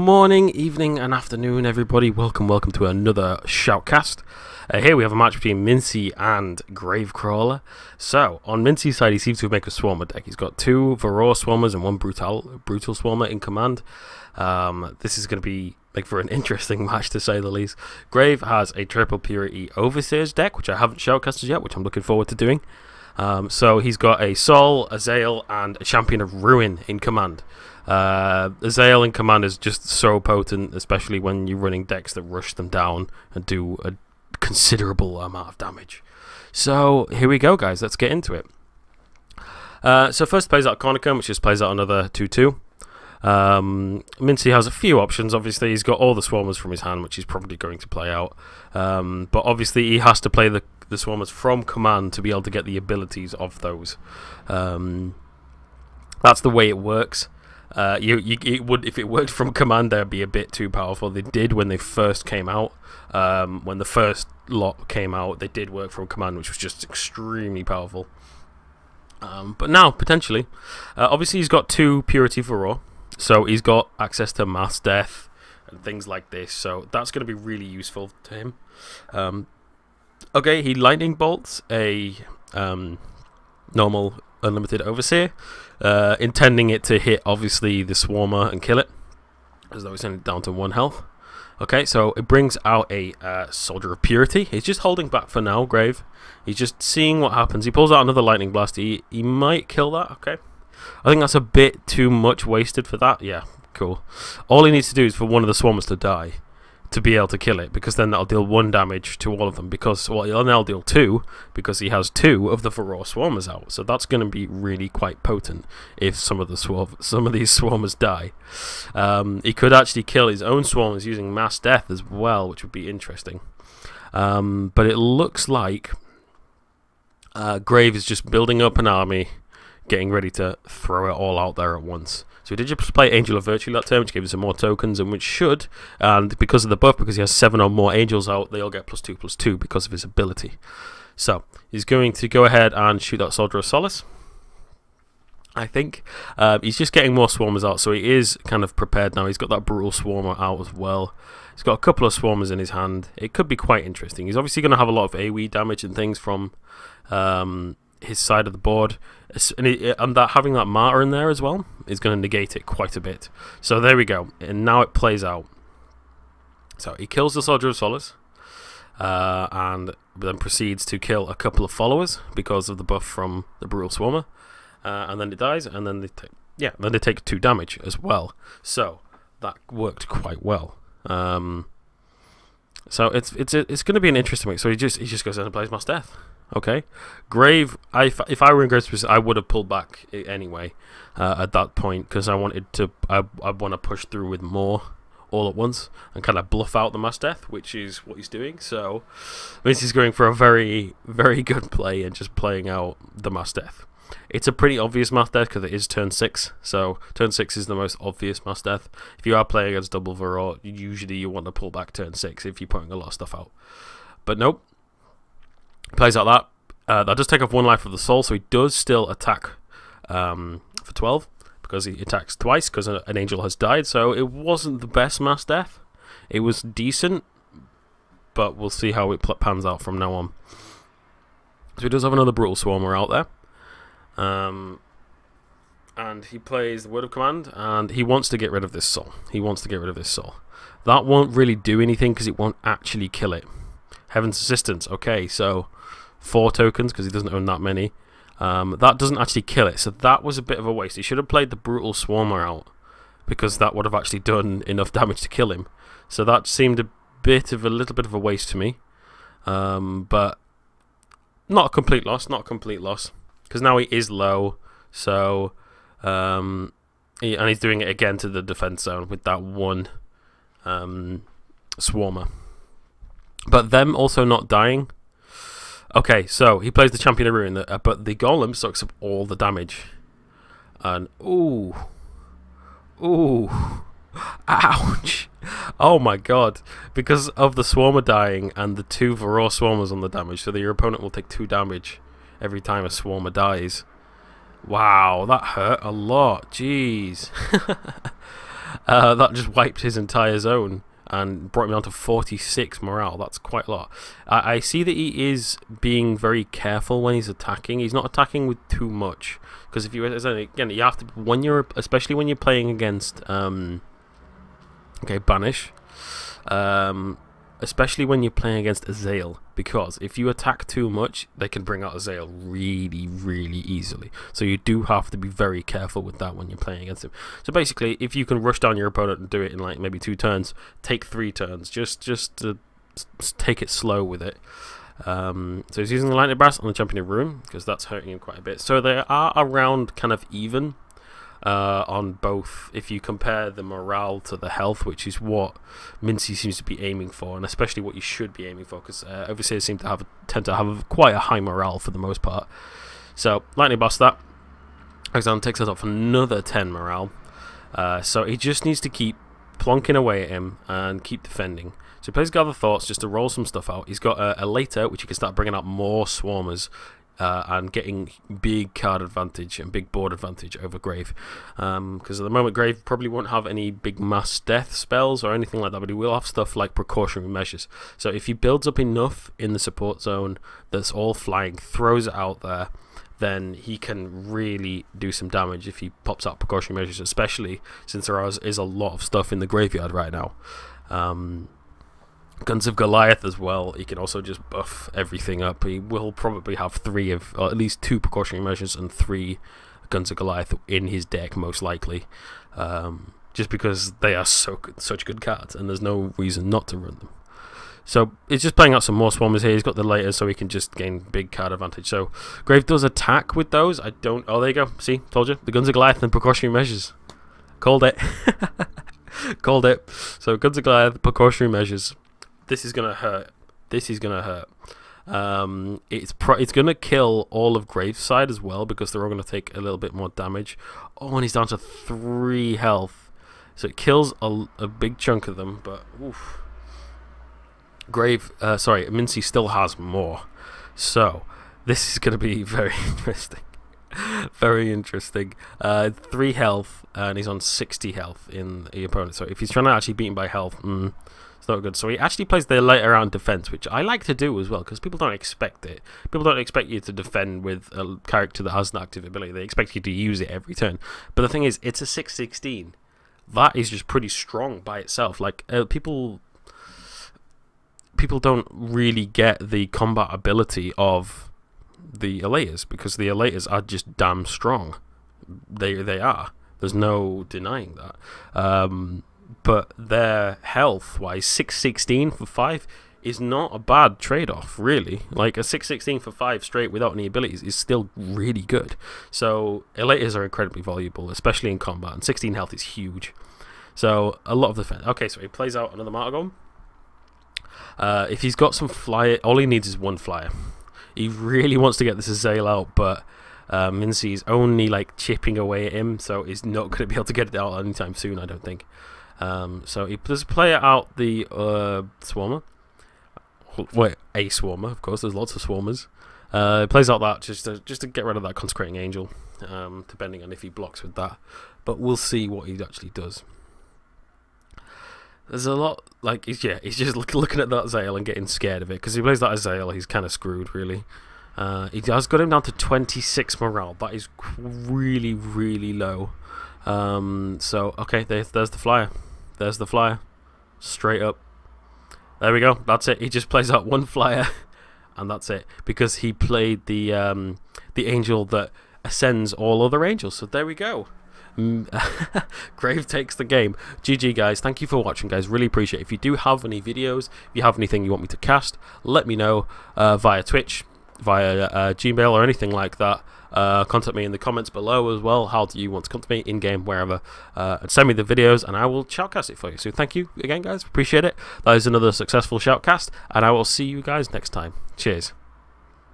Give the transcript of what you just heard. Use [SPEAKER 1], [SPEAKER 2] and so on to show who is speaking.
[SPEAKER 1] morning, evening and afternoon everybody. Welcome to another Shoutcast. Here we have a match between Mynci and Gravecrawler. So, on Mynci's side he seems to make a Swarmer deck. He's got two Varroa Swarmers and one Brutal Swarmer in command. This is going to be for an interesting match to say the least. Grave has a Triple Purity Overseers deck, which I haven't shoutcasted yet, which I'm looking forward to doing. So he's got a Sol, a Zale, and a Champion of Ruin in command. Zale in command is just so potent, especially when you're running decks that rush them down and do a considerable amount of damage. So here we go, guys. Let's get into it. So first plays out Cornicum, which just plays out another 2/2. Mynci has a few options. Obviously, he's got all the Swarmers from his hand, which he's probably going to play out. But obviously, he has to play the Swarmers from command to be able to get the abilities of those. That's the way it works. If it worked from command, they'd be a bit too powerful. They did when they first came out. When the first lot came out, they did work from command, which was just extremely powerful. But now, potentially, obviously he's got two Purity Varroa, so he's got access to Mass Death and things like this, so that's going to be really useful to him. Okay, he Lightning Bolts a normal Unlimited Overseer, intending it to hit, obviously, the Swarmer and kill it, as though it's sending it down to 1 health. Okay, so it brings out a Soldier of Purity. He's just holding back for now, Grave. He's just seeing what happens. He pulls out another Lightning Blast. He might kill that, okay. I think that's a bit too much wasted for that. Yeah, cool. All he needs to do is for one of the Swarmers to die to be able to kill it, because then that'll deal 1 damage to all of them, because, well, he'll now deal 2, because he has 2 of the Varroa Swarmers out, so that's going to be really quite potent if some of these Swarmers die. He could actually kill his own Swarmers using Mass Death as well, which would be interesting. But it looks like Grave is just building up an army, getting ready to throw it all out there at once. So he did just play Angel of Virtue that turn, which gave him some more tokens, and which should, and because of the buff, because he has 7 or more angels out, they all get +2/+2 because of his ability. So he's going to go ahead and shoot that Soldier of Solace, I think. He's just getting more Swarmers out, so he is kind of prepared now. He's got that Brutal Swarmer out as well. He's got a couple of Swarmers in his hand. It could be quite interesting. He's obviously going to have a lot of AoE damage and things from his side of the board, and that having that Martyr in there as well is going to negate it quite a bit. So there we go, and now it plays out. So he kills the Soldier of Solace, and then proceeds to kill a couple of followers because of the buff from the Brutal Swarmer, and then it dies, and then they take 2 damage as well. So that worked quite well. So it's going to be an interesting week. So he just goes in and plays Mass Death. Okay, Grave. If I were in Grave's position, I would have pulled back anyway at that point, because I want to push through with more all at once and kind of bluff out the Mass Death, which is what he's doing. So Mynci's going for a very, very good play and just playing out the Mass Death. It's a pretty obvious Mass Death because it is turn 6, so turn 6 is the most obvious Mass Death. If you are playing against double Varroa, usually you want to pull back turn 6 if you're putting a lot of stuff out. But nope. Plays out that does take off 1 life of the soul, so he does still attack for 12 because he attacks twice because an angel has died. So it wasn't the best Mass Death. It was decent, but we'll see how it pans out from now on. So he does have another Brutal Swarmer out there, and he plays the Word of Command, and he wants to get rid of this soul. That won't really do anything because it won't actually kill it. Heaven's Assistance. Okay, so 4 tokens because he doesn't own that many. That doesn't actually kill it, so that was a bit of a waste. He should have played the Brutal Swarmer out, because that would have actually done enough damage to kill him. So that seemed a little bit of a waste to me. But not a complete loss, because now he is low. So and he's doing it again to the defense zone with that 1 Swarmer. But them also not dying. Okay, so he plays the Champion of Ruin, but the Golem sucks up all the damage. And ooh, ouch! Oh my god! Because of the Swarmer dying and the 2 Varroa Swarmers on the damage, so that your opponent will take 2 damage every time a Swarmer dies. Wow, that hurt a lot. Jeez. That just wiped his entire zone and brought him down to 46 morale. That's quite a lot. I see that he is being very careful when he's attacking. He's not attacking with too much, because if you, again, you have to, when you're, especially when you're playing against Banish, especially when you're playing against Azael, because if you attack too much, they can bring out Azael really, really easily. So you do have to be very careful with that when you're playing against him. So basically, if you can rush down your opponent and do it in like maybe 2 turns, take 3 turns, just to take it slow with it. So he's using the lightning blast on the champion of Ruin, because that's hurting him quite a bit. So they are around kind of even on both, if you compare the morale to the health, which is what Mynci seems to be aiming for, and especially what you should be aiming for, because overseers seem to tend to have quite a high morale for the most part. So lightning blast that. Alexander takes us off another 10 morale. So he just needs to keep plonking away at him and keep defending. So he plays Gather Thoughts just to roll some stuff out. He's got a later, which he can start bringing out more swarmers and getting big card advantage and big board advantage over Grave. Because at the moment, Grave probably won't have any big mass death spells or anything like that, but he will have stuff like precautionary measures. So if he builds up enough in the support zone that's all flying, throws it out there, then he can really do some damage if he pops out precautionary measures, especially since there is a lot of stuff in the graveyard right now. Guns of Goliath as well, he can also just buff everything up. He will probably have 3 of, or at least 2 precautionary measures and 3 Guns of Goliath in his deck, most likely. Just because they are such good cards, and there's no reason not to run them. So he's just playing out some more swarmers here. He's got the later, so he can just gain big card advantage. So Grave does attack with those. Oh, there you go. See, told you. The Guns of Goliath and precautionary measures. Called it. Called it. So Guns of Goliath, precautionary measures. This is gonna hurt. This is gonna hurt. It's gonna kill all of Grave's side as well, because they're all gonna take a little bit more damage. Oh, and he's down to 3 health, so it kills a big chunk of them. But oof. Mynci still has more. So this is gonna be very interesting. Very interesting. 3 health, and he's on 60 health in the opponent. So if he's trying to actually beat him by health, it's not good. So he actually plays the later round defense, which I like to do as well, because people don't expect it. People don't expect you to defend with a character that has an active ability. They expect you to use it every turn. But the thing is, it's a 6/16. That is just pretty strong by itself. Like people don't really get the combat ability of the Elaters, because the Elaters are just damn strong. They are. There's no denying that. But their health-wise, 6/16 for 5 is not a bad trade-off, really. Like a 6/16 for 5 straight without any abilities is still really good. So Elaters are incredibly valuable, especially in combat, and 16 health is huge. So a lot of defense. Okay, so he plays out another Martyr. If he's got some flyer, all he needs is 1 flyer. He really wants to get this Azael out, but Mynci is only like chipping away at him, so he's not going to be able to get it out anytime soon, I don't think. So he does play out the Swarmer. Wait, a Swarmer, of course. There's lots of Swarmers. He plays out that just to get rid of that Consecrating Angel, depending on if he blocks with that. But we'll see what he actually does. There's a lot, like, he's just looking at that Azael and getting scared of it, because if he plays that Azael, he's kind of screwed, really. He has got him down to 26 morale. That is really, really low. So, okay, there's the flyer. There's the flyer. Straight up. There we go. That's it. He just plays out 1 flyer, and that's it. Because he played the angel that ascends all other angels. So there we go. Grave takes the game. GG, guys. Thank you for watching, guys. Really appreciate it. If you do have any videos, if you have anything you want me to cast, let me know via Twitch, via Gmail, or anything like that. Contact me in the comments below as well. How do you want to contact me, in-game, wherever, and send me the videos, and I will shoutcast it for you. So thank you again, guys. Appreciate it. That is another successful shoutcast, and I will see you guys next time. Cheers.